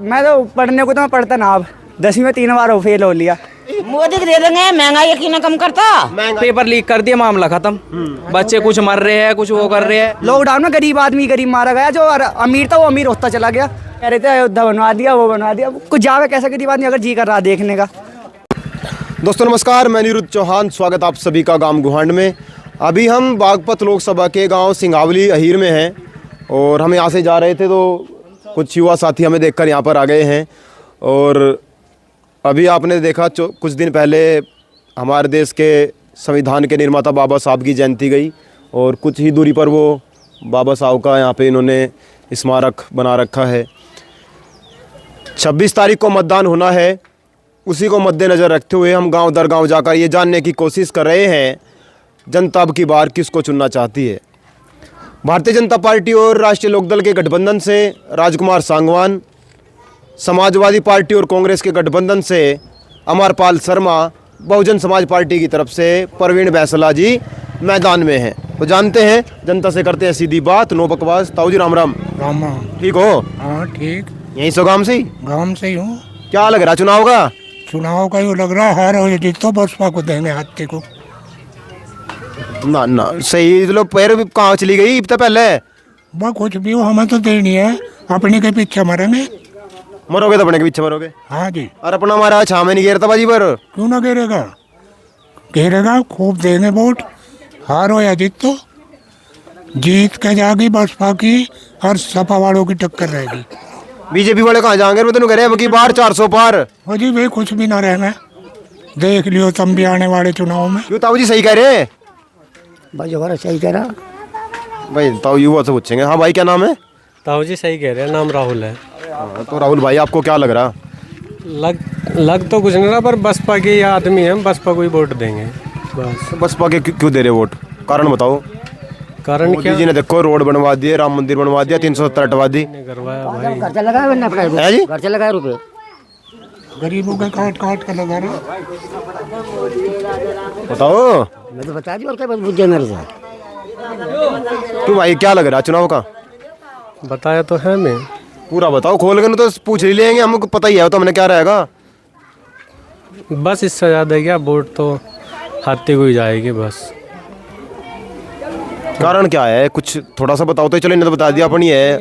मैं तो पढ़ने को तो मैं पढ़ता ना, अब 10वीं में 3 बार हो फेल हो लिया। मोदी को दे देंगे, महंगाई यकीन कम करता। पेपर लीक कर दिया, मामला खत्म। बच्चे कुछ मर रहे हैं, कुछ वो कर रहे हैं। लॉकडाउन में गरीब आदमी गरीब मारा गया, जो अमीर था वो अमीर होता चला गया। कह रहे थे अयोध्या बनवा दिया, वो बनवा दिया, कुछ जावे कैसा गरीब आदमी अगर जी कर रहा देखने का। दोस्तों नमस्कार, मैं निरुद्ध चौहान, स्वागत आप सभी का गांव गुहांड में। अभी हम बागपत लोकसभा के गांव सिंघावली अहीर में हैं और हम यहां से जा रहे थे तो कुछ युवा साथी हमें देखकर यहां पर आ गए हैं। और अभी आपने देखा कुछ दिन पहले हमारे देश के संविधान के निर्माता बाबा साहब की जयंती गई और कुछ ही दूरी पर वो बाबा साहब का यहाँ पे इन्होंने स्मारक बना रखा है। 26 तारीख को मतदान होना है, उसी को मद्देनज़र रखते हुए हम गांव दर गांव जाकर ये जानने की कोशिश कर रहे हैं जनता अब की बार किसको चुनना चाहती है। भारतीय जनता पार्टी और राष्ट्रीय लोकदल के गठबंधन से राजकुमार सांगवान, समाजवादी पार्टी और कांग्रेस के गठबंधन से अमरपाल शर्मा, बहुजन समाज पार्टी की तरफ से परवीन बैसला जी मैदान में हैं। तो जानते हैं, जनता से करते हैं सीधी बात, नो बकवास। ताऊ जी राम राम। राम राम। ठीक हो? हाँ ठीक। यहीं सो गांव से ही? गांव से ही हूँ। क्या लग रहा चुनाव का? चुनाव का यूँ लग रहा है हार हो जीत तो बसपा को देंगे, हाथी को। ना ना सही, लोग पैर कहाँ चली गई इतना पहले? वह कुछ भी हो, हमें तो देनी है, अपने के पीछे मरेंगे। मरोगे तो अपने के पीछे मरोगे। हाँ जी। और अपना हमारा छा में नहीं घेरता बाजी पर? क्यों ना घेरेगा, घेरेगा, खूब देंगे वोट, हार हो या जीत तो। जीत के जाएगी बसपा की और सपा वालों की टक्कर रहेगी। बीजेपी वाले कहाँ जाएंगे? मैं तेन कह रहा अब की बार 400 पार हो जी भाई, कुछ भी ना रहेंगे, देख लियो तुम भी आने वाले चुनाव में। क्यों ताऊ जी सही कह रहे? भाई हमारा सही कह रहा भाई ताऊ युवा से पूछेंगे। हाँ भाई क्या नाम है? ताऊ जी सही कह रहे हैं, नाम राहुल है। तो राहुल भाई आपको क्या लग रहा? लग तो कुछ नहीं रहा, पर बसपा के आदमी हैं, बसपा को ही वोट देंगे बस। बसपा के क्यों दे रहे वोट? कारण बताओ। कारण मोदी क्या? जी ने देखो रोड बनवा दिए, राम मंदिर बनवा दिया, 370 हटवा दी। करवाया भाई, खर्चा लगाया मैंने अपना, है जी? खर्चा लगाया रुपये। गरीबों का काट काट कर लगा रहा। बताओ। मैं तो बता दी और क्या बस बुझ जाए मेरे से। क्यों भाई क्या लग रहा चुनाव का? बताया तो है मैं। पूरा बताओ, खोल के तो पूछ ही लेंगे, हमको पता ही है तो हमने क्या रहेगा। बस इससे ज़्यादा क्या, वोट तो हाथी को ही जाएगी बस। कारण क्या है कुछ थोड़ा सा बताओ तो चलो। इन्हें तो बता दिया अपनी है।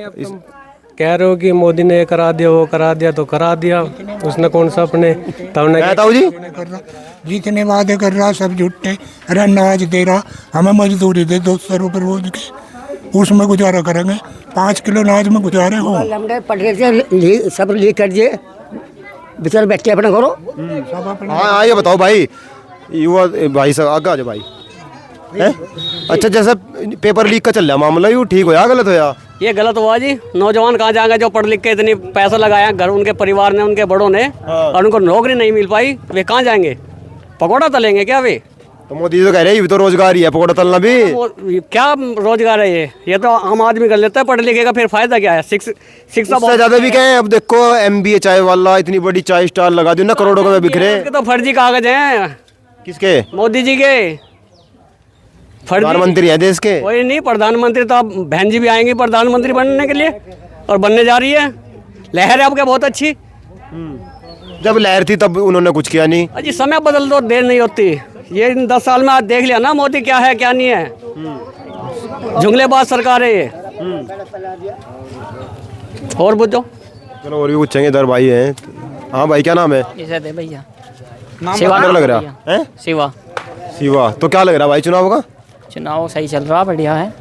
कह रहे हो कि मोदी ने ये करा दिया, वो करा दिया, तो करा दिया उसने, कौन सा अपने तब ने। ताऊ जी जितने वादे कर रहा सब झूठे। अरे अनाज दे रहा, हमें मजदूरी दे 200 रुपये रोज के, उसमें गुजारा करेंगे। 5 किलो अनाज में गुजारे हो। हमने पढ़ रहे सब लीक कर दिए, बेचारे बैठे अपना करो। हाँ ये बताओ भाई, युवा भाई साहब आगे आ जाओ भाई। है? अच्छा जैसा पेपर लीक का चल रहा मामला, यू ठीक हो या गलत हो या? ये गलत हुआ जी। नौजवान कहाँ जाएंगे जो पढ़ लिख के इतनी पैसा लगाया, घर उनके परिवार ने, उनके बड़ों ने, और उनको नौकरी नहीं मिल पाई, वे कहाँ जाएंगे? पकौड़ा तलेंगे क्या वे? तो मोदी जी तो कह रहे हैं ये भी तो रोजगार ही है, पकौड़ा तलना भी। क्या रोजगार है ये तो आम आदमी कर लेता है, पढ़ लिखे का फिर फायदा क्या है? शिक्षा बहुत ज्यादा भी क्या है। अब देखो MBA चाय वाला इतनी बड़ी चाय स्टॉल लगा दी ना, करोड़ों में बिखरे। तो फर्जी कागज हैं। किसके? मोदी जी के। प्रधानमंत्री है देश के। कोई नहीं, प्रधानमंत्री तो अब बहन जी भी आएंगी प्रधानमंत्री बनने के लिए, और बनने जा रही है। लहर है आपके बहुत अच्छी। जब लहर थी तब उन्होंने कुछ किया नहीं। अजी समय बदल दो, देर नहीं होती। ये 10 साल में आज देख लिया ना मोदी क्या है क्या नहीं है। जुमलेबाज सरकार है ये। और बुझो। चलो और भी पूछेंगे, इधर भाई हैं। हाँ भाई क्या नाम है? भैया शिवा लग रहा है? शिवा। शिवा। तो क्या लग रहा भाई चुनाव का? चुनाव सही चल रहा, बढ़िया है।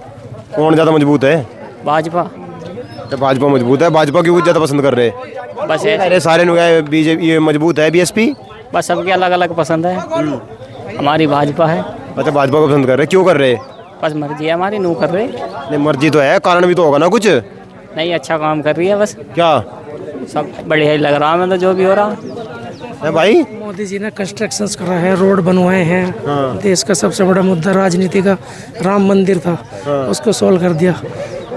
कौन ज्यादा मजबूत है? भाजपा। तो भाजपा मजबूत है। भाजपा क्यों ज्यादा पसंद कर रहे? बस अरे सारे बीजेपी ये मजबूत है, BSP। बस सबके अलग अलग पसंद है। हमारी भाजपा है। अच्छा भाजपा को पसंद कर रहे, क्यों कर रहे? बस मर्जी है हमारी, नू कर रहे। नहीं मर्जी तो है, कारण भी तो होगा ना कुछ। नहीं, अच्छा काम कर रही है बस। क्या? सब बढ़िया ही लग रहा है मतलब जो भी हो रहा है भाई। मोदी जी ने कंस्ट्रक्शंस करा है, रोड बनवाए हैं। देश का सबसे बड़ा मुद्दा राजनीति का राम मंदिर था, उसको सोल्व कर दिया।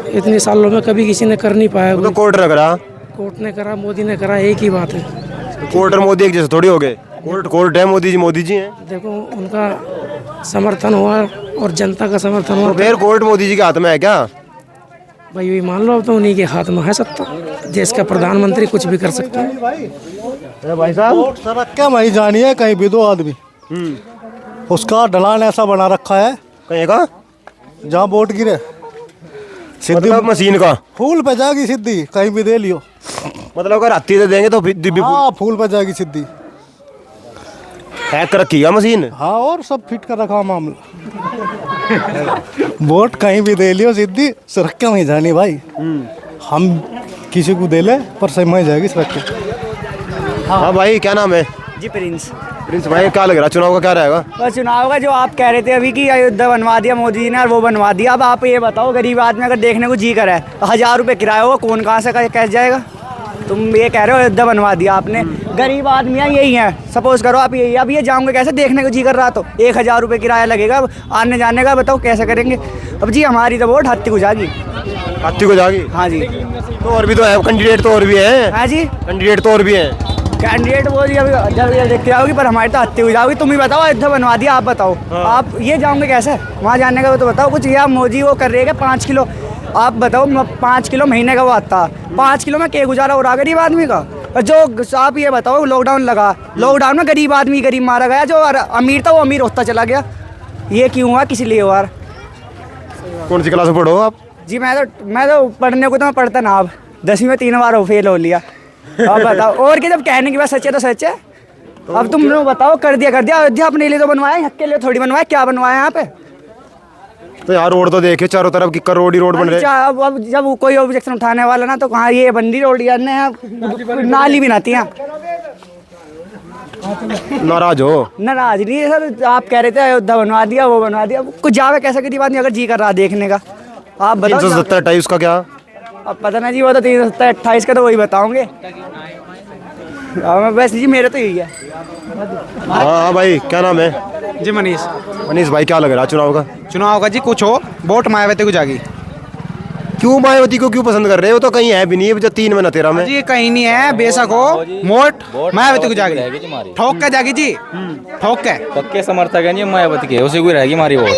इतने सालों में कभी किसी ने कर नहीं पाया। तो कोर्ट ने करा, कोर्ट ने करा, मोदी ने करा, एक ही बात है। कोर्ट और मोदी एक जैसे थोड़ी हो गए। कोर्ट है, मोदी जी हैं। देखो उनका समर्थन हुआ और जनता का समर्थन हुआ। तो फिर कोर्ट मोदी जी के हाथ में है क्या? भाई वही मान लो, अब तो उन्हीं के हाथ में है सत्ता। देश का प्रधानमंत्री कुछ भी कर सकता है। भाई साहब सड़क क्या वही जानी है, कहीं भी दो आदमी उसका ढलान ऐसा बना रखा है कहीं का जहाँ वोट गिरे सीधी मतलब मशीन का फूल पे जाएगी सीधी, कहीं भी दे लियो। मतलब अगर हाथी से देंगे तो भी हाँ फूल पे जाएगी सीधी। हैक कर रखी है मशीन। हाँ और सब फिट कर रखा मामला। वोट कहीं भी दे लियो सीधी, सड़क क्या वहीं जानी भाई। हम किसी को दे ले पर सही वहीं जाएगी सड़क। हाँ भाई क्या नाम है? जी प्रिंस। प्रिंस भाई क्या लग रहा है चुनाव का क्या रहेगा? बस चुनाव का जो आप कह रहे थे अभी कि अयोध्या बनवा दिया मोदी जी ने और वो बनवा दिया। अब आप ये बताओ, गरीब आदमी अगर देखने को जी करे, 1000 रुपये किराया होगा, कौन कहाँ से कैसे जाएगा? तुम ये कह रहे हो अयोध्या बनवा दिया आपने, गरीब आदमी यही हैं। सपोज करो आप यही, अब ये जाऊँगे कैसे? देखने को जी कर रहा तो 1000 रुपये किराया लगेगा आने जाने का, बताओ कैसे करेंगे? अब जी हमारी तो वोट हाथी को जाएगी। हाथी को जाएगी? हाँ जी। तो और भी तो है कैंडिडेट, तो और भी हैं। हाँ जी कैंडिडेट तो और भी हैं। कैंडिडेट वो जी अभी जब ये देखते आओगी, पर हमारी तो हत्ती हो जाओगी। तुम ही बताओ, अयोध्या बनवा दिया, आप बताओ। आप ये जाओगे कैसे वहाँ जाने का? वो तो बताओ कुछ। या मोदी वो कर रही है 5 किलो, आप बताओ 5 किलो महीने का वो आता, 5 किलो में क्या गुजारा हो रहा गरीब आदमी का? जो आप ये बताओ, लॉकडाउन लगा, लॉकडाउन में गरीब आदमी गरीब मारा गया, जो अमीर था वो अमीर होता चला गया। ये क्यों हुआ? किस लिए हुआ? कौन सी क्लास में पढ़ो आप? जी मैं तो पढ़ने को तो मैं पढ़ता ना। अब 10वीं में 3 बार फेल हो लिया। अब बताओ, और क्या? जब कहने की बात सच है तो सच है। अब तुम लोग बताओ, कर दिया अयोध्या अपने लिए तो बनवाया, हक के लिए थोड़ी बनवाया। क्या बनवाया यहाँ पे? तो यार रोड तो देखे चारों तरफ की करोड़ ही रोड बन रहे हैं। अब जब कोई ऑब्जेक्शन उठाने वाला ना, तो कहाँ ये बंदी रोड यानी नाली भी नाती हैं। नाराज हो? नाराज नहीं है सर, आप कह रहे थे अयोध्या बनवा दिया, वो बनवा दिया। कुछ जावे कैसे गरीब आदमी अगर जी कर रहा देखने का? आप बताओ। 370-28 का क्या? अब पता नहीं जी, वो तो 327-28 का तो वही बताओगे। वैसे जी मेरे तो यही है। हाँ भाई क्या नाम है? जी मनीष। मनीष भाई क्या लग रहा है चुनाव का? चुनाव का जी कुछ हो, वोट मायावती को जाएगी। क्यों मायावती को क्यों पसंद कर रहे हो? तो कहीं है भी नहीं है, जो 3 में ना 13 में। जी कहीं नहीं है, बेशक हो, वोट मायावती को जाएगी। ठोक के जाएगी जी, ठोक के। पक्के समर्थक है जी मायावती के, उसी को रहेगी हमारी वोट।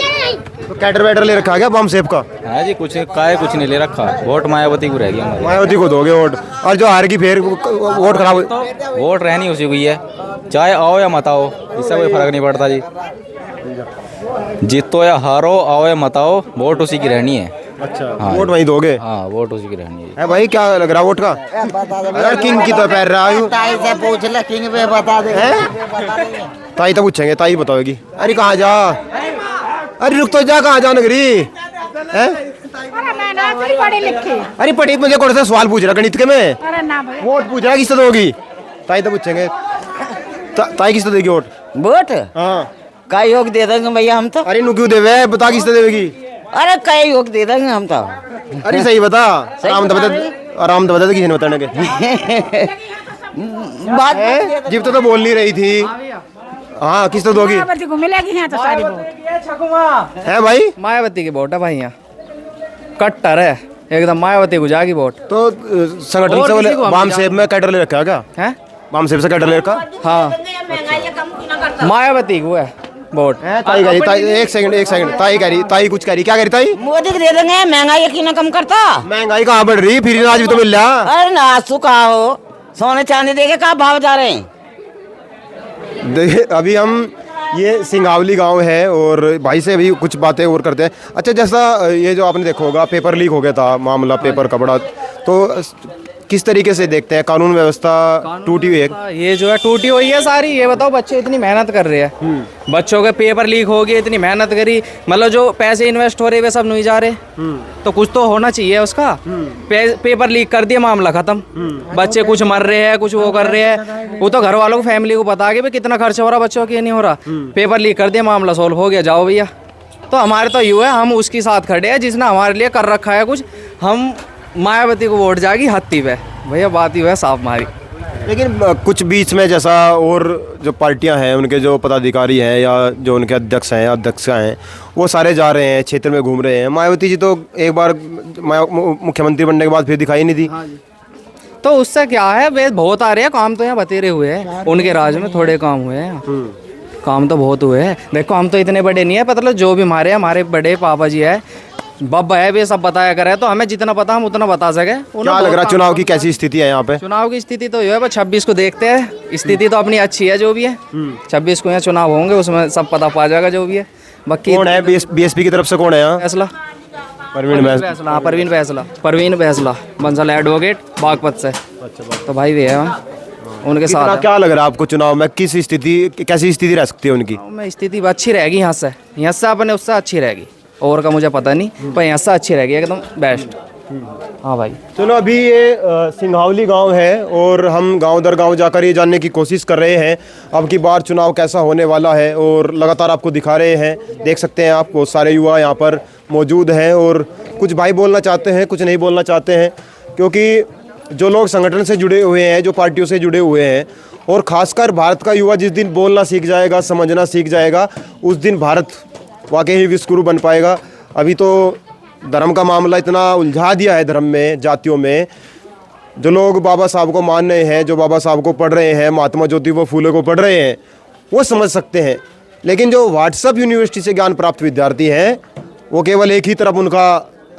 तो कैटर वैटर ले रखा है क्या बम सेब का? हाँ जी कुछ नहीं ले रखा, वोट मायावती को रहेगी हमारी। मायावती को दोगे वोट? और जो हार की फिर वोट खराब वोट रहनी उसी को ही है, चाहे आओ या मत आओ, इससे कोई फर्क नहीं पड़ता जी। जीतो या हारो, आओ या मत आओ, वोट उसी की रहनी है। अच्छा हाँ, वोट वहीं दोगे? हाँ वोट उसी की रहनी है। भाई क्या लग रहा वोट का? अगर किंग की तो पैर रहा हूँ। पूछ ले, किंग पे बता दे। ताई तो पूछेंगे, ताई बताओगी। अरे कहाँ जा? अरे रुक तो जा, कहाँ जा नगरी? पढ़े लिखे। अरे पढ़ी, मुझे कौन सा सवाल पूछ रहा गणित के में? वोट पूछ रहा किससे दोगी? ताई तो पूछेंगे। ताई किससे देगी वोट? वोट हाँ का योग दे देंगे भैया हम तो। अरे नु क्यों देवे? बता किससे देगी? अरे कई योग दे देंगे हम तो। अरे सही बता, आराम तो बता किसी ने बताने के बात। जिब तो बोल नहीं रही थी। हाँ किस तो दोगी? मायावती को मिलेगी यहाँ तो सारी वोट है भाई। मायावती की वोट है भाई, यहाँ कट्टर है एकदम, मायावती को जाएगी वोट। तो संगठन से बोले बाम सेब में कैटर ले रखा है क्या? है बाम सेब से कैटर ले रखा? हाँ मायावती को है वोट। ताई कह रही, एक सेकंड, ताई कह रही, ताई कुछ कह रही, क्या कह रही ताई? मोदी को दे देंगे, महंगाई की ना कम करता। महंगाई कहाँ बढ़ रही? फिर अनाज भी तो मिल रहा। अरे नासू कहा हो, सोने चांदी देके कहाँ भाव जा रहे हैं? देखिए अभी हम ये सिंगावली गांव है और भाई से अभी कुछ बातें और करते हैं। अच्छा जैसा ये जो आपने देखा होगा पेपर लीक हो गया था मामला, पेपर का बड़ा, तो किस तरीके से देखते हैं कानून व्यवस्था टूटी हुई है? ये जो है टूटी हुई है सारी। ये बताओ बच्चे इतनी मेहनत कर रहे हैं, बच्चों के पेपर लीक हो गए, इतनी मेहनत करी, मतलब जो पैसे इन्वेस्ट हो रहे वे सब नहीं जा रहे, तो कुछ तो होना चाहिए उसका। पेपर लीक कर दिया, मामला खत्म। बच्चे कुछ मर रहे हैं, कुछ वो कर रहे हैं, वो तो घर वालों को फैमिली को बता के भाई कितना खर्चा हो रहा बच्चों के, नहीं हो रहा। पेपर लीक कर दिया, मामला सोल्व हो गया, जाओ भैया। तो हमारे तो यू है, हम उसके साथ खड़े हैं जिसने हमारे लिए कर रखा है कुछ। हम मायावती को वोट जाएगी हत्ती पे भैया, बात ही है साफ मारी। लेकिन कुछ बीच में जैसा और जो पार्टियां हैं उनके जो पदाधिकारी हैं या जो उनके अध्यक्ष हैं वो सारे जा रहे हैं, क्षेत्र में घूम रहे हैं। मायावती जी तो एक बार मुख्यमंत्री बनने के बाद फिर दिखाई नहीं दी। तो उससे क्या है, वे बहुत आ रहे हैं, काम तो यहाँ बतेरे हुए हैं, उनके राज में थोड़े काम हुए हैं, काम तो बहुत हुए हैं। देखो हम तो इतने बड़े नहीं है, मतलब जो भी हमारे बड़े पापा जी है बब्बा है वे सब बताया करे, तो हमें जितना पता हम उतना बता सके। क्या लग रहा है चुनाव की कैसी स्थिति है यहाँ पे? चुनाव की स्थिति तो ये है, 26 को देखते हैं। स्थिति तो अपनी अच्छी है जो भी है। 26 को यहाँ चुनाव होंगे, उसमें सब पता पा जाएगा जो भी है। बाकी कौन है बीएसपी की तरफ से, कौन है यहाँ? फैसला परवीन फैसला, परवीन फैसला बंसल एडवोकेट बागपत से। तो भाई वे है उनके साथ है। क्या लग रहा है आपको चुनाव में किस स्थिति, कैसी स्थिति रह सकती है उनकी? में स्थिति अच्छी रहेगी यहाँ से अपने उससे अच्छी रहेगी, और का मुझे पता नहीं, पर यहाँ से अच्छी रहेगी एकदम बेस्ट। हाँ भाई चलो, अभी ये सिंघावली गांव है और हम गांव दर गांव जाकर ये जानने की कोशिश कर रहे हैं अब की बार चुनाव कैसा होने वाला है, और लगातार आपको दिखा रहे हैं। देख सकते हैं आप, बहुत सारे युवा यहाँ पर मौजूद हैं और कुछ भाई बोलना चाहते हैं, कुछ नहीं बोलना चाहते हैं, क्योंकि जो लोग संगठन से जुड़े हुए हैं, जो पार्टियों से जुड़े हुए हैं, और ख़ासकर भारत का युवा जिस दिन बोलना सीख जाएगा, समझना सीख जाएगा, उस दिन भारत वाकई ही विश्वगुरु बन पाएगा। अभी तो धर्म का मामला इतना उलझा दिया है, धर्म में, जातियों में। जो लोग बाबा साहब को मान रहे हैं, जो बाबा साहब को पढ़ रहे हैं, महात्मा ज्योतिबा फूले को पढ़ रहे हैं, वो समझ सकते हैं। लेकिन जो व्हाट्सएप यूनिवर्सिटी से ज्ञान प्राप्त विद्यार्थी हैं, वो केवल एक ही तरफ उनका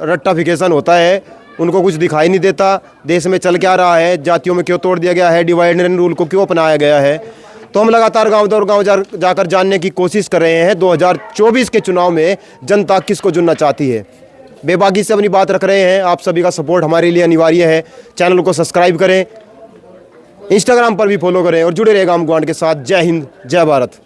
रट्टाफिकेशन होता है, उनको कुछ दिखाई नहीं देता। देश में चल क्या रहा है, जातियों में क्यों तोड़ दिया गया है, डिवाइड एंड रूल को क्यों अपनाया गया है। तो हम लगातार गांव दर गांव जाकर जानने की कोशिश कर रहे हैं 2024 के चुनाव में जनता किसको चुनना चाहती है। बेबाकी से अपनी बात रख रहे हैं। आप सभी का सपोर्ट हमारे लिए अनिवार्य है। चैनल को सब्सक्राइब करें, इंस्टाग्राम पर भी फॉलो करें और जुड़े रहे गांव ग्वांड के साथ। जय हिंद, जय भारत।